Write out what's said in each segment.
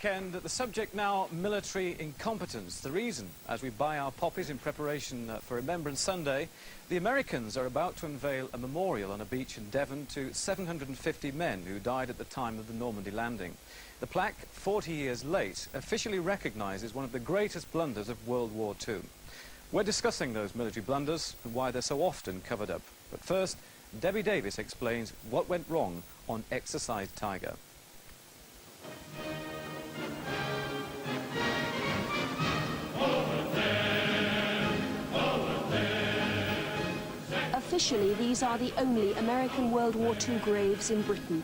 weekend. The subject now, military incompetence. The reason, as we buy our poppies in preparation for Remembrance Sunday, the Americans are about to unveil a memorial on a beach in Devon to 750 men who died at the time of the Normandy landing. The plaque, 40 years late, officially recognises one of the greatest blunders of World War II. We're discussing those military blunders and why they're so often covered up. But first, Debbie Davis explains what went wrong on Exercise Tiger. Officially, these are the only American World War II graves in Britain.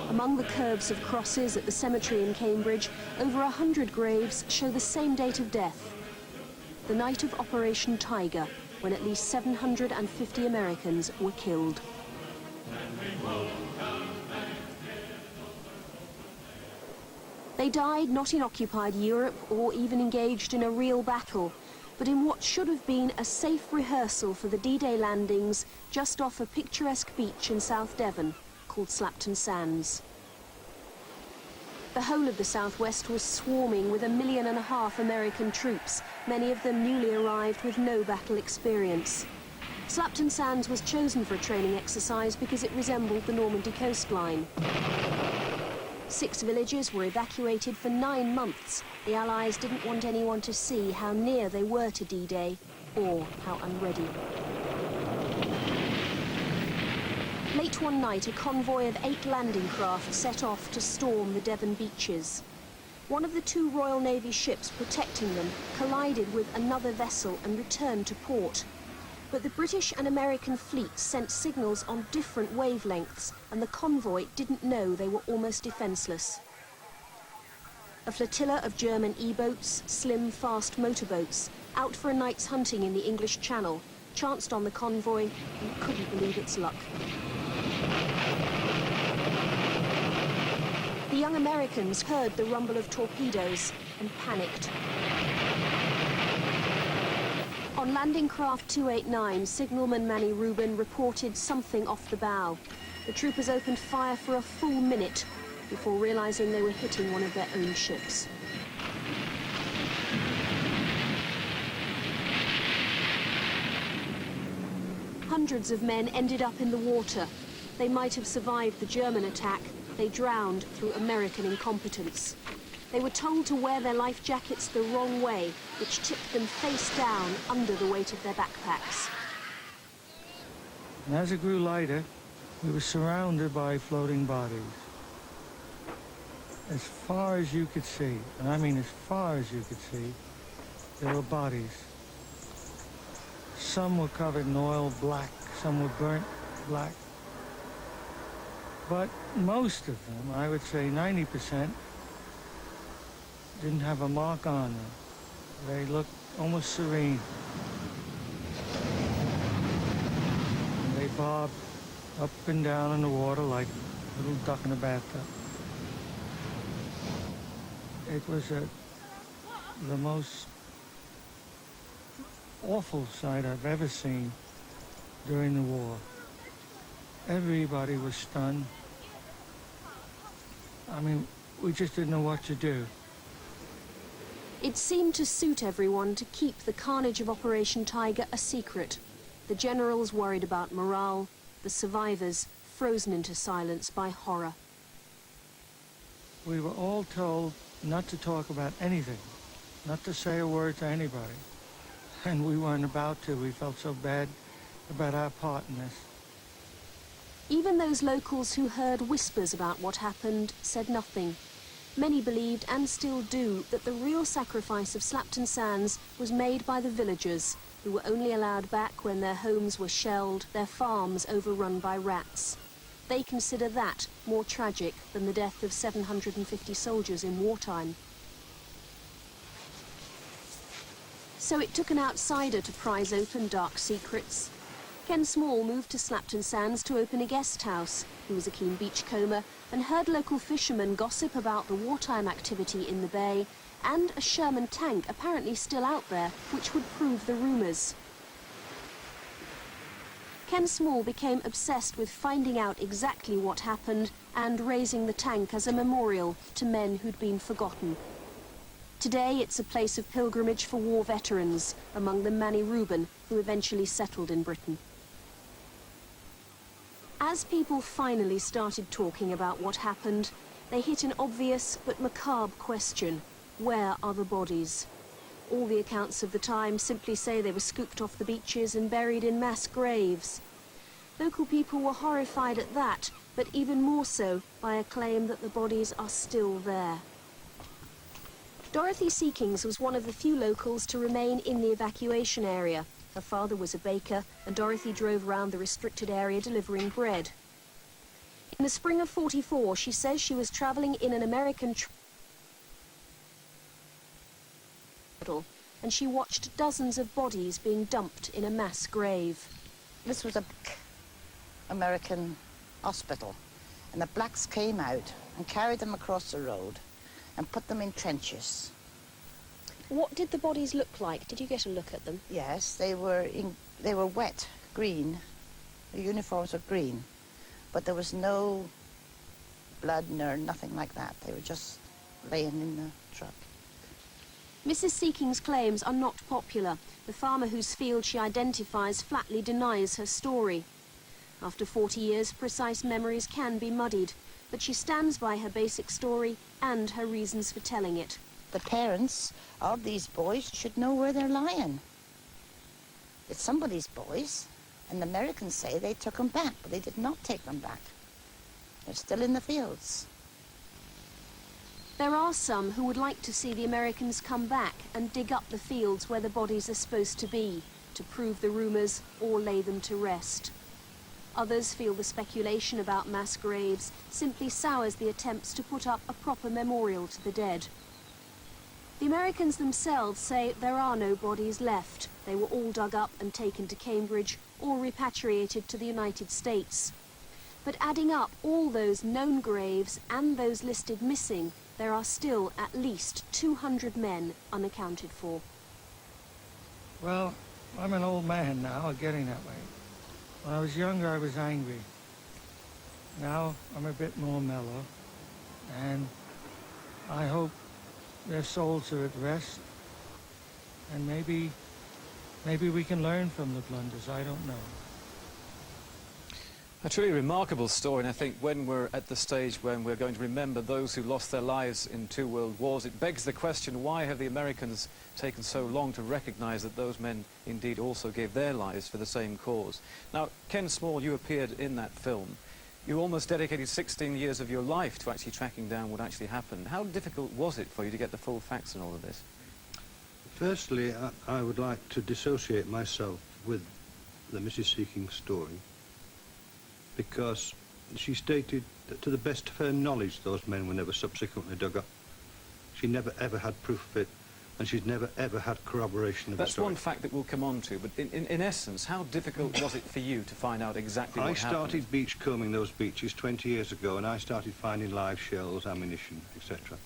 Among the curves of crosses at the cemetery in Cambridge, over 100 graves show the same date of death, the night of Operation Tiger, when at least 750 Americans were killed. They died not in occupied Europe or even engaged in a real battle, but in what should have been a safe rehearsal for the D-Day landings just off a picturesque beach in South Devon called Slapton Sands. The whole of the southwest was swarming with 1.5 million American troops, many of them newly arrived with no battle experience. Slapton Sands was chosen for a training exercise because it resembled the Normandy coastline. 6 villages were evacuated for 9 months. The Allies didn't want anyone to see how near they were to D-Day, or how unready. Late one night, a convoy of 8 landing craft set off to storm the Devon beaches. One of the 2 Royal Navy ships protecting them collided with another vessel and returned to port. But the British and American fleets sent signals on different wavelengths, and the convoy didn't know they were almost defenseless. A flotilla of German E-boats, slim, fast motorboats, out for a night's hunting in the English Channel, chanced on the convoy and couldn't believe its luck. The young Americans heard the rumble of torpedoes and panicked. On landing craft 289, signalman Manny Rubin reported something off the bow. The troopers opened fire for a full minute before realizing they were hitting one of their own ships. Hundreds of men ended up in the water. They might have survived the German attack. They drowned through American incompetence. They were told to wear their life jackets the wrong way, which tipped them face down under the weight of their backpacks. And as it grew lighter, we were surrounded by floating bodies. As far as you could see, and I mean as far as you could see, there were bodies. Some were covered in oil black, some were burnt black. But most of them, I would say 90%, didn't have a mark on them. They looked almost serene. And they bobbed up and down in the water like a little duck in a bathtub. It was the most awful sight I've ever seen during the war. Everybody was stunned. I mean, we just didn't know what to do. It seemed to suit everyone to keep the carnage of Operation Tiger a secret. The generals worried about morale, the survivors frozen into silence by horror. We were all told not to talk about anything, not to say a word to anybody. And we weren't about to. We felt so bad about our part in this. Even those locals who heard whispers about what happened said nothing. Many believed, and still do, that the real sacrifice of Slapton Sands was made by the villagers, who were only allowed back when their homes were shelled, their farms overrun by rats. They consider that more tragic than the death of 750 soldiers in wartime. So it took an outsider to prise open dark secrets. Ken Small moved to Slapton Sands to open a guest house. He was a keen beachcomber and heard local fishermen gossip about the wartime activity in the bay and a Sherman tank apparently still out there, which would prove the rumours. Ken Small became obsessed with finding out exactly what happened and raising the tank as a memorial to men who'd been forgotten. Today it's a place of pilgrimage for war veterans, among them Manny Rubin, who eventually settled in Britain. As people finally started talking about what happened, they hit an obvious but macabre question: where are the bodies? All the accounts of the time simply say they were scooped off the beaches and buried in mass graves. Local people were horrified at that, but even more so by a claim that the bodies are still there. Dorothy Seekings was one of the few locals to remain in the evacuation area. Her father was a baker, and Dorothy drove around the restricted area delivering bread. In the spring of '44, she says she was travelling in an American and she watched dozens of bodies being dumped in a mass grave. This was a big American hospital, and the blacks came out and carried them across the road and put them in trenches. What did the bodies look like? Did you get a look at them? Yes, they were wet, green. The uniforms were green, but there was no blood nor nothing like that. They were just laying in the truck. Mrs. Seeking's claims are not popular. The farmer whose field she identifies flatly denies her story. After 40 years, precise memories can be muddied, but she stands by her basic story and her reasons for telling it. The parents of these boys should know where they're lying. It's somebody's boys, and the Americans say they took them back, but they did not take them back. They're still in the fields. There are some who would like to see the Americans come back and dig up the fields where the bodies are supposed to be, to prove the rumours or lay them to rest. Others feel the speculation about mass graves simply sours the attempts to put up a proper memorial to the dead. The Americans themselves say there are no bodies left. They were all dug up and taken to Cambridge or repatriated to the United States. But adding up all those known graves and those listed missing, there are still at least 200 men unaccounted for. Well, I'm an old man now, getting that way. When I was younger, I was angry. Now, I'm a bit more mellow, and I hope their souls are at rest, and maybe we can learn from the blunders, I don't know. A truly remarkable story, and I think when we're at the stage when we're going to remember those who lost their lives in 2 world wars, it begs the question, why have the Americans taken so long to recognise that those men indeed also gave their lives for the same cause? Now, Ken Small, you appeared in that film. You almost dedicated 16 years of your life to actually tracking down what actually happened. How difficult was it for you to get the full facts in all of this? Firstly, I would like to dissociate myself with the Mrs. Seeking's story, because she stated that to the best of her knowledge those men were never subsequently dug up. She never ever had proof of it, and she's never ever had corroboration of the story. That's one fact that we'll come on to, but in essence, how difficult was it for you to find out exactly what happened? I started beachcombing those beaches 20 years ago, and I started finding live shells, ammunition, etc.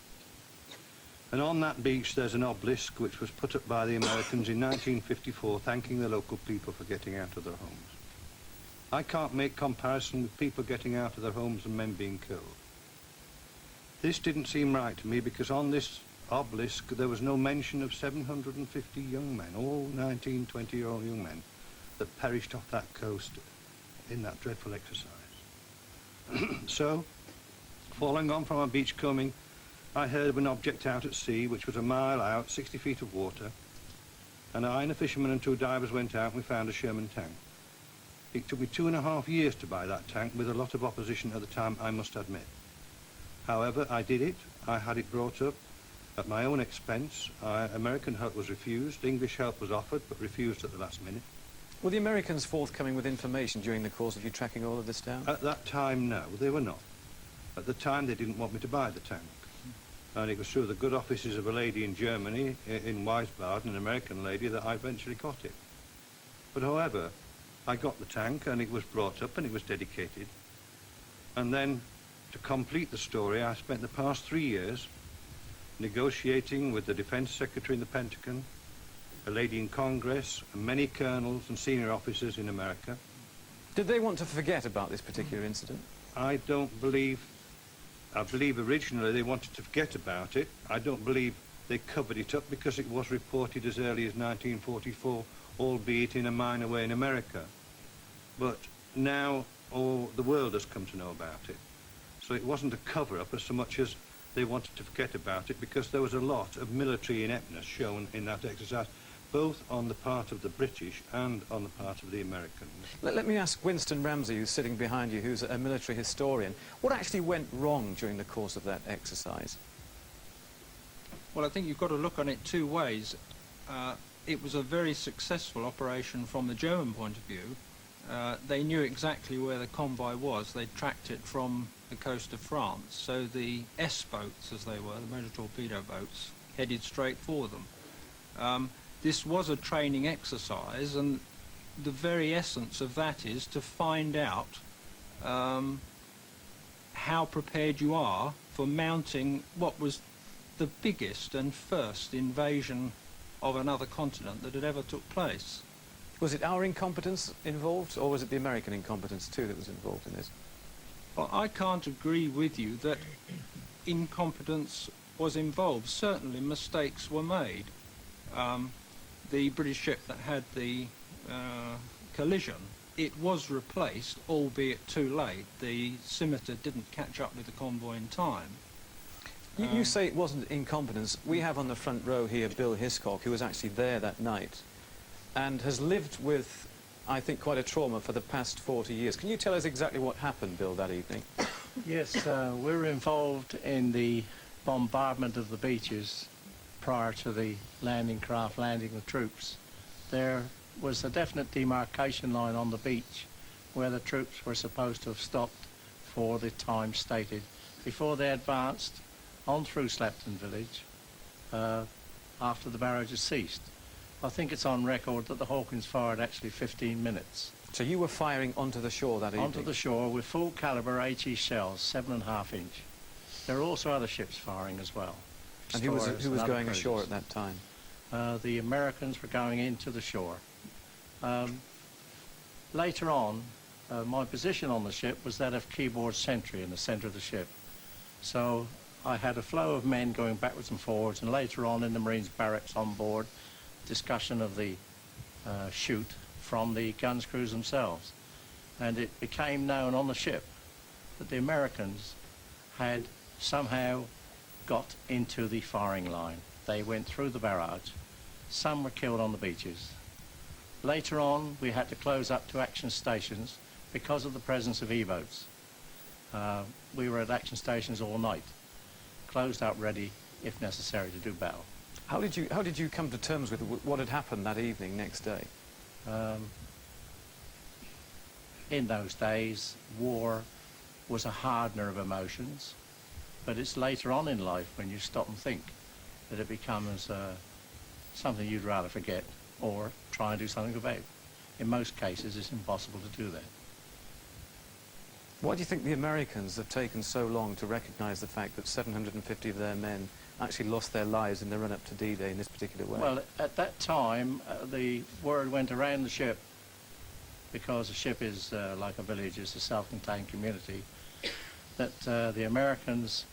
And on that beach there's an obelisk which was put up by the Americans in 1954, thanking the local people for getting out of their homes. I can't make comparison with people getting out of their homes and men being killed. This didn't seem right to me, because on this obelisk there was no mention of 750 young men, all 19, 20-year-old young men, that perished off that coast in that dreadful exercise. So, following on from our beachcombing, I heard of an object out at sea, which was a mile out, 60 feet of water, and I and a fisherman and 2 divers went out and we found a Sherman tank. It took me 2.5 years to buy that tank, with a lot of opposition at the time, I must admit. However, I did it. I had it brought up at my own expense. American help was refused. English help was offered, but refused at the last minute. Were the Americans forthcoming with information during the course of you tracking all of this down? At that time, no, they were not. At the time, they didn't want me to buy the tank. And it was through the good offices of a lady in Germany, in Wiesbaden, an American lady, that I eventually got it. But however, I got the tank, and it was brought up, and it was dedicated. And then, to complete the story, I spent the past 3 years negotiating with the Defense Secretary in the Pentagon, a lady in Congress, and many colonels and senior officers in America, Did they want to forget about this particular incident? I believe originally they wanted to forget about it. I don't believe they covered it up because it was reported as early as 1944, albeit in a minor way in America. But now all the world has come to know about it. So it wasn't a cover-up as so much as they wanted to forget about it, because there was a lot of military ineptness shown in that exercise, both on the part of the British and on the part of the Americans. Let me ask Winston Ramsey, who's sitting behind you, who's a military historian, what actually went wrong during the course of that exercise? Well, I think you've got to look on it two ways. It was a very successful operation from the German point of view. They knew exactly where the convoy was. They tracked it from the coast of France. So the S-boats, as they were, the motor torpedo boats, headed straight for them. This was a training exercise, and the very essence of that is to find out how prepared you are for mounting what was the biggest and first invasion of another continent that had ever took place. Was it our incompetence involved, or was it the American incompetence too that was involved in this? Well, I can't agree with you that incompetence was involved. Certainly mistakes were made. The British ship that had the collision, it was replaced, albeit too late. The scimitar didn't catch up with the convoy in time. You say it wasn't incompetence. We have on the front row here Bill Hiscock, who was actually there that night and has lived with, I think, quite a trauma for the past 40 years. Can you tell us exactly what happened, Bill, that evening? Yes, we were involved in the bombardment of the beaches prior to the landing craft landing the troops. There was a definite demarcation line on the beach where the troops were supposed to have stopped for the time stated before they advanced on through Slapton village after the barrages ceased. I think it's on record that the Hawkins fired actually 15 minutes. So you were firing onto the shore that evening? Onto the shore with full calibre HE shells, 7.5 inch. There are also other ships firing as well. And who was going ashore at that time? The Americans were going into the shore. Later on, my position on the ship was that of keyboard sentry in the centre of the ship. So I had a flow of men going backwards and forwards, and later on in the Marines barracks on board, discussion of the shoot from the guns crews themselves. And it became known on the ship that the Americans had somehow got into the firing line. They went through the barrage. Some were killed on the beaches. Later on, we had to close up to action stations because of the presence of E-boats. We were at action stations all night, closed up ready, if necessary, to do battle. How did you come to terms with what had happened that evening, next day? In those days, war was a hardener of emotions, but it's later on in life when you stop and think that it becomes something you'd rather forget or try and do something about. In most cases, it's impossible to do that. Why do you think the Americans have taken so long to recognise the fact that 750 of their men actually lost their lives in the run-up to D-Day in this particular way? Well, at that time, the word went around the ship, because the ship is like a village, it's a self-contained community, that the Americans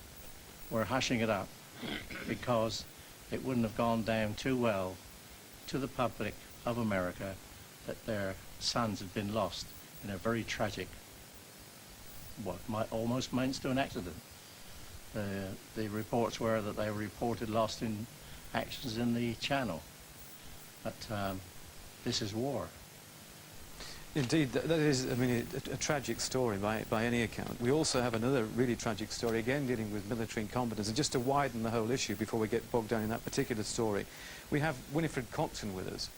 were hushing it up because it wouldn't have gone down too well to the public of America that their sons had been lost in a very tragic, what might almost amounts to an accident. The reports were that they were reported lost in actions in the Channel. But this is war. Indeed, that is, I mean, a tragic story by any account. We also have another really tragic story, again dealing with military incompetence. And just to widen the whole issue before we get bogged down in that particular story, we have Winifred Coxon with us.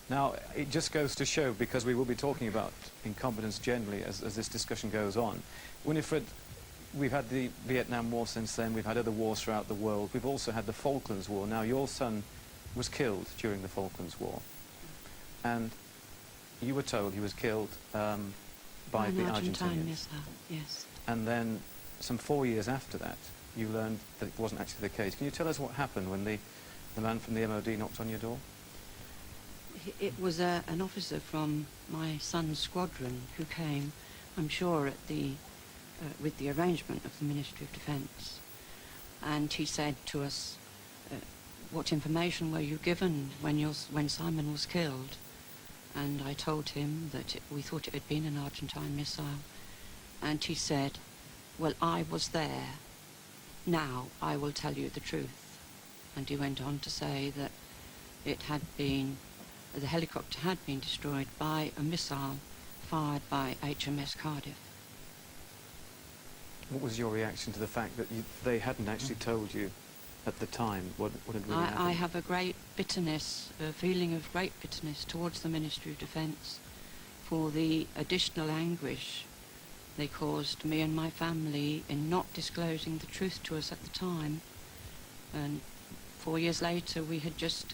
Now, it just goes to show, because we will be talking about incompetence generally as this discussion goes on. Winifred, we've had the Vietnam War since then, we've had other wars throughout the world, we've also had the Falklands War. Now, your son was killed during the Falklands War, and you were told he was killed by the Argentinians. Yes, sir. Yes. And then, some 4 years after that, you learned that it wasn't actually the case. Can you tell us what happened when the man from the MOD knocked on your door? It was an officer from my son's squadron who came, I'm sure, at with the arrangement of the Ministry of Defence. And he said to us, what information were you given when Simon was killed? And I told him that we thought it had been an Argentine missile. And he said, well, I was there. Now I will tell you the truth. And he went on to say that the helicopter had been destroyed by a missile fired by HMS Cardiff. What was your reaction to the fact that they hadn't actually told you at the time what had really happened? I have a great bitterness, a feeling of great bitterness towards the Ministry of Defence for the additional anguish they caused me and my family in not disclosing the truth to us at the time. And 4 years later, we had just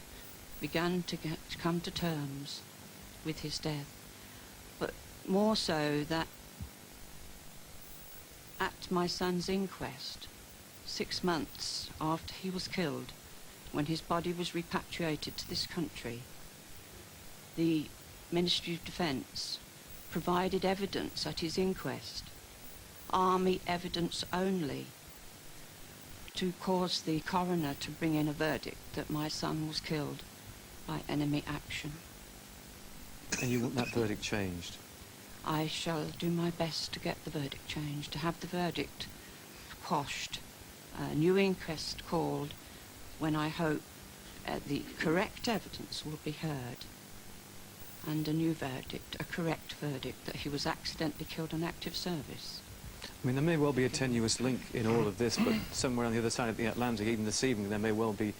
begun to come to terms with his death. But more so that at my son's inquest, 6 months after he was killed, when his body was repatriated to this country, the Ministry of Defence provided evidence at his inquest, army evidence only, to cause the coroner to bring in a verdict that my son was killed by enemy action. And you want that verdict changed? I shall do my best to get the verdict changed, to have the verdict quashed, a new inquest called when I hope the correct evidence will be heard, and a new verdict, a correct verdict, that he was accidentally killed on active service. I mean, there may well be a tenuous link in all of this, but somewhere on the other side of the Atlantic, even this evening, there may well be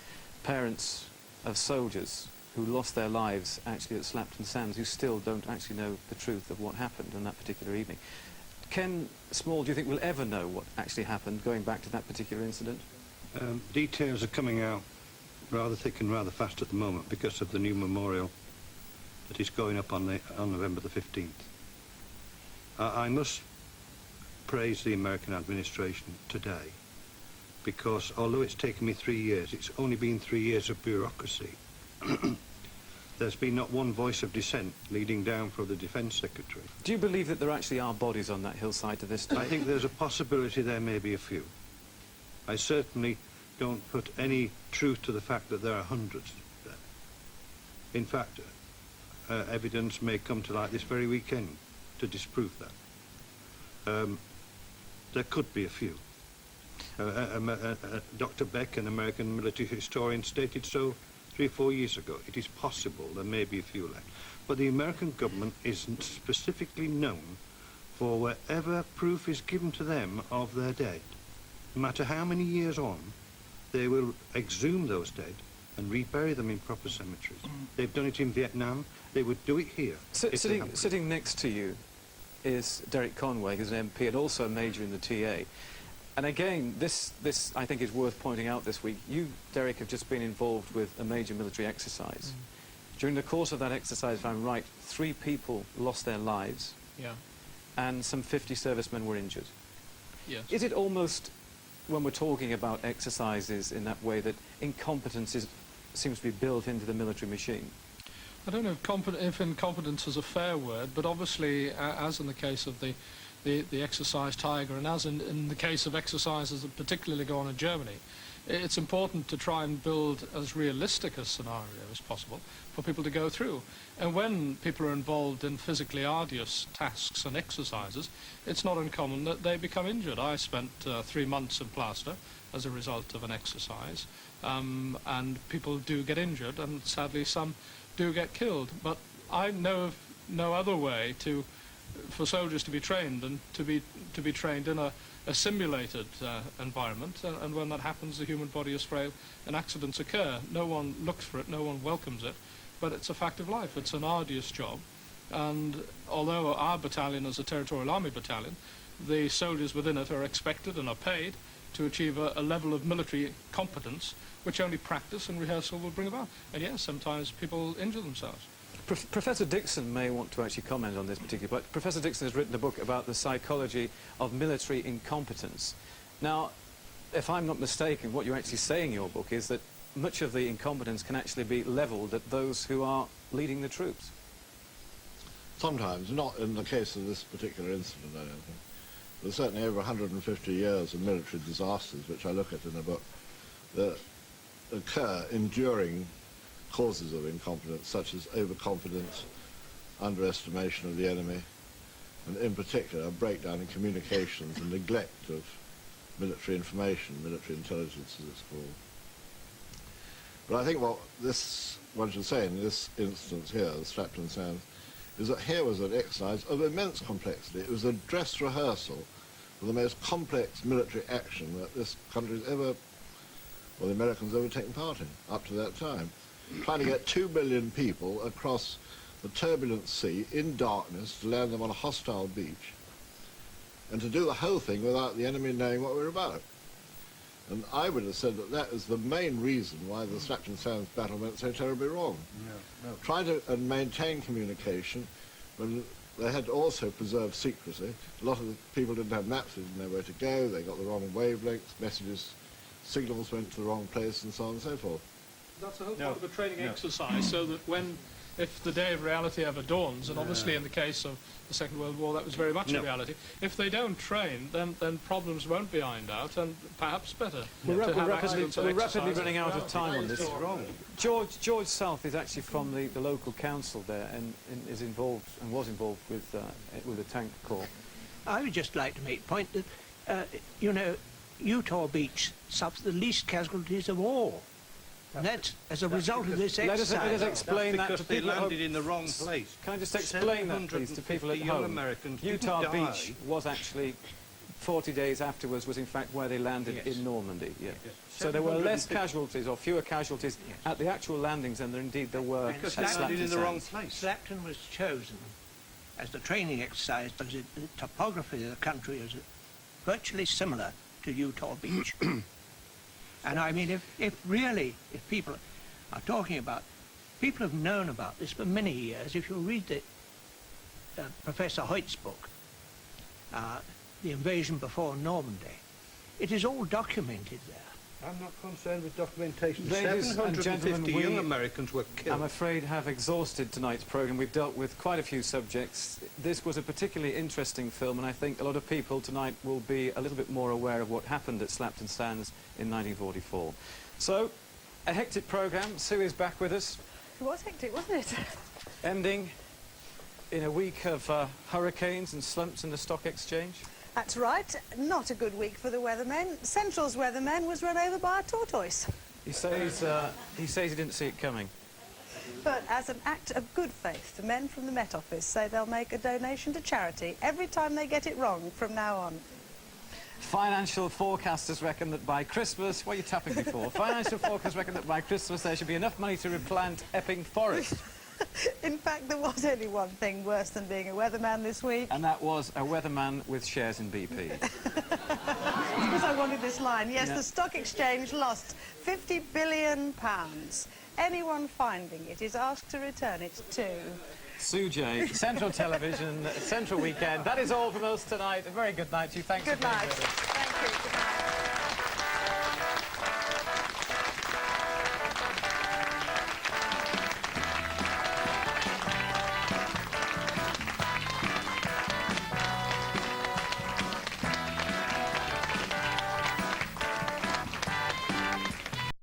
parents of soldiers who lost their lives actually at Slapton Sands who still don't actually know the truth of what happened on that particular evening. Ken Small, do you think we'll ever know what actually happened going back to that particular incident? Details are coming out rather thick and rather fast at the moment because of the new memorial that is going up on November the 15th. I must praise the American administration today, because although it's taken me 3 years, it's only been 3 years of bureaucracy. There's been not one voice of dissent leading down from the Defence Secretary. Do you believe that there actually are bodies on that hillside to this day? I think there's a possibility there may be a few. I certainly don't put any truth to the fact that there are hundreds there. In fact, evidence may come to light this very weekend to disprove that. There could be a few. Dr. Beck, an American military historian, stated so 3 or 4 years ago. It is possible there may be a few left. But the American government isn't specifically known for wherever proof is given to them of their dead. No matter how many years on, they will exhume those dead and rebury them in proper cemeteries. They've done it in Vietnam. They would do it here. Sitting next to you is Derek Conway, who's an MP and also a major in the TA. And again, this I think is worth pointing out this week. You, Derek, have just been involved with a major military exercise. During the course of that exercise, if I'm right, 3 people lost their lives. Yeah. And some 50 servicemen were injured. Yes. Is it almost, when we're talking about exercises in that way, that incompetence seems to be built into the military machine? I don't know if incompetence is a fair word, but obviously, as in the case of the exercise Tiger, and as in the case of exercises that particularly go on in Germany, it's important to try and build as realistic a scenario as possible for people to go through. And when people are involved in physically arduous tasks and exercises, it's not uncommon that they become injured. I spent 3 months in plaster as a result of an exercise, and people do get injured, and sadly some do get killed. But I know of no other way for soldiers to be trained and to be trained in a simulated environment, and when that happens, the human body is frail and accidents occur. No one looks for it, no one welcomes it, but it's a fact of life. It's an arduous job, and although our battalion is a territorial army battalion, the soldiers within it are expected and are paid to achieve a level of military competence which only practice and rehearsal will bring about. And yes, sometimes people injure themselves. Professor Dixon may want to actually comment on this particular point. Professor Dixon has written a book about the psychology of military incompetence. Now, if I'm not mistaken, what you actually say in your book is that much of the incompetence can actually be levelled at those who are leading the troops. Sometimes, not in the case of this particular incident, I don't think. There's certainly over 150 years of military disasters, which I look at in the book, that occur enduring causes of incompetence, such as overconfidence, underestimation of the enemy, and in particular a breakdown in communications and neglect of military information, military intelligence as it's called. But I think what one should say in this instance here, the Slapton Sands, is that here was an exercise of immense complexity. It was a dress rehearsal of the most complex military action that this country's ever, or the Americans ever taken part in, up to that time. Trying to get 2 million people across the turbulent sea in darkness to land them on a hostile beach, and to do the whole thing without the enemy knowing what we're about. And I would have said that that is the main reason why the Slapton Sands battle went so terribly wrong. No. Trying to maintain communication when they had to also preserve secrecy. A lot of the people didn't have maps, they didn't know where to go, they got the wrong wavelengths, messages, signals went to the wrong place, and so on and so forth. That's the whole point of a training exercise, so that if the day of reality ever dawns, and obviously in the case of the Second World War that was very much a reality, if they don't train, then problems won't be ironed out, and perhaps better. We're rapidly running out of time on this. George South is actually from the local council there, and is involved and was involved with the tank corps. I would just like to make the point that, you know, Utah Beach suffered the least casualties of all. And that's as a result of this exercise. Let us explain that to because they people. landed in the wrong place. Can I just explain that, please, to people at home? Americans Utah Beach was actually 40 days afterwards was in fact where they landed in Normandy. Yeah. So there were less casualties or fewer casualties at the actual landings than there indeed there were because at they landed in the wrong Sands. place. Slapton was chosen as the training exercise because the topography of the country is virtually similar to Utah Beach. And I mean, if people are talking about, people have known about this for many years. If you read Professor Hoyt's book, The Invasion Before Normandy, it is all documented there. I'm not concerned with documentation. Ladies and gentlemen, 750 young Americans were killed. I'm afraid have exhausted tonight's programme. We've dealt with quite a few subjects. This was a particularly interesting film, and I think a lot of people tonight will be a little bit more aware of what happened at Slapton Sands in 1944. So, a hectic programme. Sue is back with us. It was hectic, wasn't it? Ending in a week of hurricanes and slumps in the stock exchange. That's right. Not a good week for the weathermen. Central's weatherman was run over by a tortoise. He says he didn't see it coming. But as an act of good faith, the men from the Met Office say they'll make a donation to charity every time they get it wrong from now on. Financial forecasters reckon that by Christmas... What are you tapping me for? Financial forecasters reckon that by Christmas there should be enough money to replant Epping Forest. In fact, there was only one thing worse than being a weatherman this week. And that was a weatherman with shares in BP. Because I wanted this line. Yes, the stock exchange lost £50 billion. Anyone finding it is asked to return it to... Sue J, Central Television, Central Weekend. That is all from us tonight. A very good night to you. Thanks for being with us. Good night. Thank you. Good night.